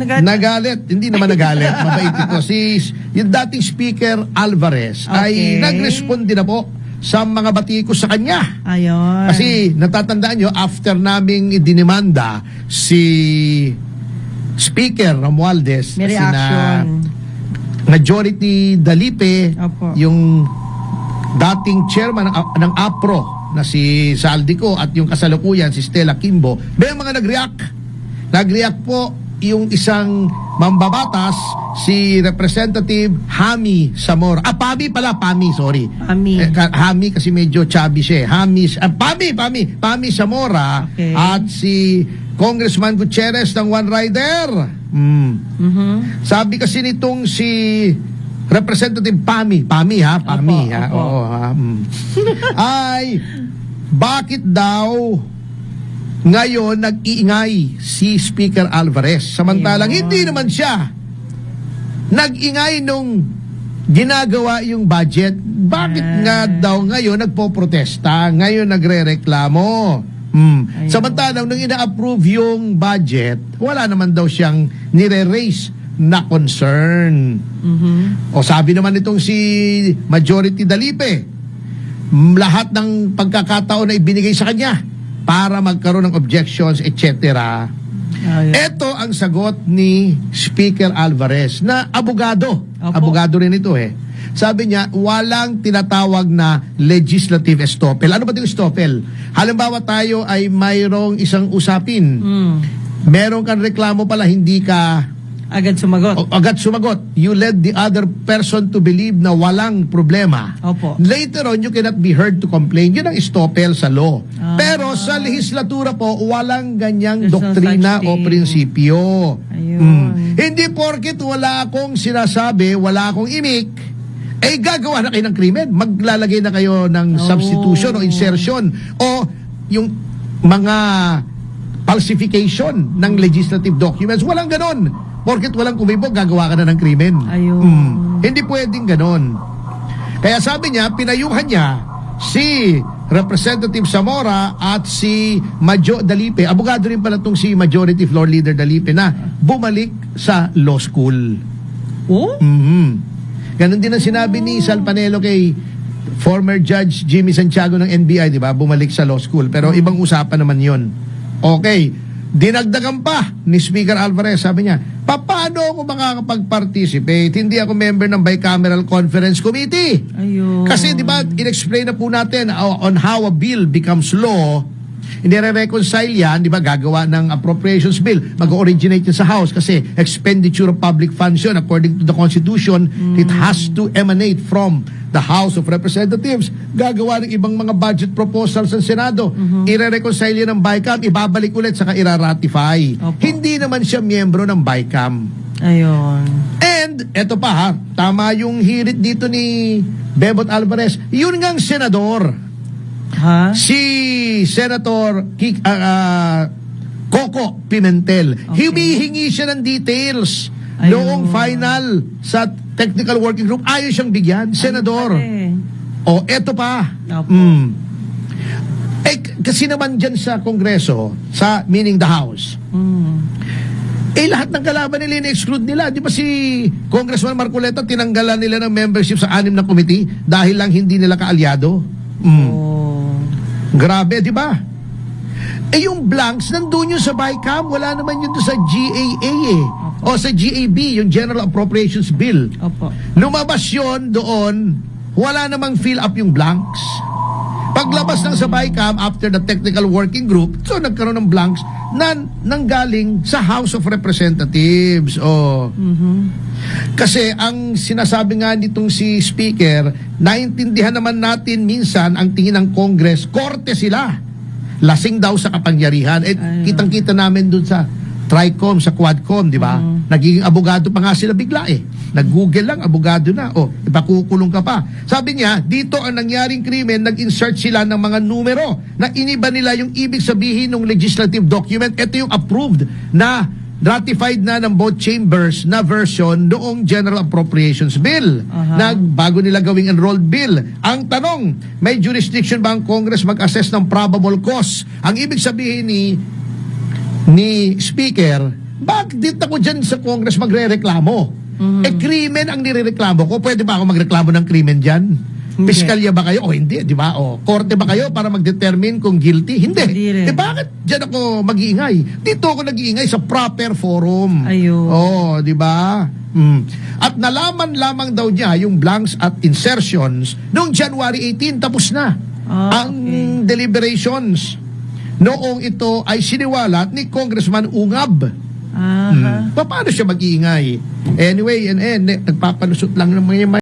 Nagalit. Hindi naman nagalit. Mabait ito. Yung dating Speaker Alvarez ay nag-respond din na po sa mga batikos sa kanya. Ayun. Kasi natatandaan nyo, after naming idinimanda si Speaker Romualdez, may reaction. Majority Dalipe, Opo. yung dating chairman ng APRO na si Saldico at yung kasalukuyan si Stella Kimbo, may mga nag-react po yung isang mambabatas, si Representative Hami Zamora. Pami, sorry. Hami kasi medyo chubby siya. Pami Zamora, okay. At si Congressman Gutierrez ng One Rider. Sabi kasi nitong si Representative Pami Opo. Ay, bakit daw ngayon nag-iingay si Speaker Alvarez samantalang hindi naman siya nag-ingay nung ginagawa yung budget? Bakit nga daw ngayon nagpo-protesta, ngayon nagre-reklamo? Samantalang nung ina-approve yung budget, wala naman daw siyang nire-raise na concern. O sabi naman itong si Majority Dalipe, lahat ng pagkakataon na ibinigay sa kanya para magkaroon ng objections, etc. Ito ang sagot ni Speaker Alvarez na abogado. Abogado rin ito Sabi niya, walang tinatawag na legislative estoppel. Ano ba yung estoppel? Halimbawa tayo ay mayroong isang usapin. Meron kang reklamo pala, hindi ka agad sumagot. You led the other person to believe na walang problema. Opo. Later on, you cannot be heard to complain. Yun ang estoppel sa law. Pero sa legislatura po, walang ganyang doktrina o prinsipyo. Hindi porket wala akong sinasabi, wala akong imik, gagawa na kayo ng krimen. Maglalagay na kayo ng substitution o insertion o yung mga falsification ng legislative documents. Walang ganon. Porket walang kumibog, gagawa ka na ng krimen. Hindi pwedeng ganon. Kaya sabi niya, pinayuhan niya si Representative Zamora at si Majo Dalipe. Abogado rin pala itong si Majority Floor Leader Dalipe na bumalik sa law school. Ganon din ang sinabi ni Sal Panelo kay former Judge Jimmy Santiago ng NBI, di ba? Bumalik sa law school. Pero ibang usapan naman yon. Okay. Dinagdagan pa ni Speaker Alvarez, sabi niya, paano ako makakapag-participate? Hindi ako member ng Bicameral Conference Committee. Kasi di ba, in-explain na po natin on how a bill becomes law. Inire-reconcile yan, di ba, gagawa ng appropriations bill, mag-originate yan sa House kasi expenditure of public funds yun. According to the Constitution, it has to emanate from the House of Representatives. Gagawa ng ibang mga budget proposals sa Senado. Ire-reconcile yan ng BICAM, ibabalik ulit saka ira-ratify. Hindi naman siya miyembro ng BICAM. And, eto pa tama yung hirit dito ni Bebot Alvarez. Yun ngang senador. Si Senator Coco Pimentel. Humihingi siya ng details noong final sa technical working group. Ayaw siyang bigyan, senador. Eto pa. Kasi naman dyan sa Kongreso, meaning the House, lahat ng kalaban nila in-exclude nila. Di ba si Congressman Marcoleta tinanggalan nila ng membership sa 6 na committee dahil lang hindi nila kaalyado? Grabe, di ba? Yung blanks, nandun yun sa BICAM, wala naman yun doon sa GAA o sa GAB, yung General Appropriations Bill. Lumabas yun doon, wala namang fill up yung blanks. Paglabas ng sa BICAM after the technical working group, so nagkaroon ng blanks na nanggaling sa House of Representatives. Kasi ang sinasabi nga nitong si Speaker, naintindihan naman natin minsan ang tingin ng Congress, korte sila. Lasing daw sa kapangyarihan. Kitang-kita namin dun sa Tricom, sa Quadcom, di ba? Nagiging abogado pa nga sila bigla Nag-google lang, abogado na. Ipakukulong ka pa. Sabi niya, dito ang nangyaring krimen, nag-insert sila ng mga numero na iniba nila yung ibig sabihin ng legislative document. Ito yung approved na ratified na ng both chambers na version noong General Appropriations Bill na bago nila gawing enrolled bill. Ang tanong, may jurisdiction ba ang Congress mag-assess ng probable cause? Ang ibig sabihin ni Speaker, bakit ako dyan sa Congress magre-reklamo? Krimen ang nirereklamo ko. Pwede ba ako magreklamo ng krimen dyan? Hindi. Piskalya ba kayo? O hindi, di ba? O korte ba kayo para mag-determine kung guilty? Hindi. Hindi rin. Bakit dyan ako mag-iingay? Dito ako nag-iingay sa proper forum. Ayun. Oh, di ba? At nalaman lamang daw niya yung blanks at insertions noong January 18, tapos na ang deliberations. Noong ito ay siniwalat ni Congressman Ungab. Aha. Paano siya mag-iingay? Anyway, nagpapalusot lang ng mga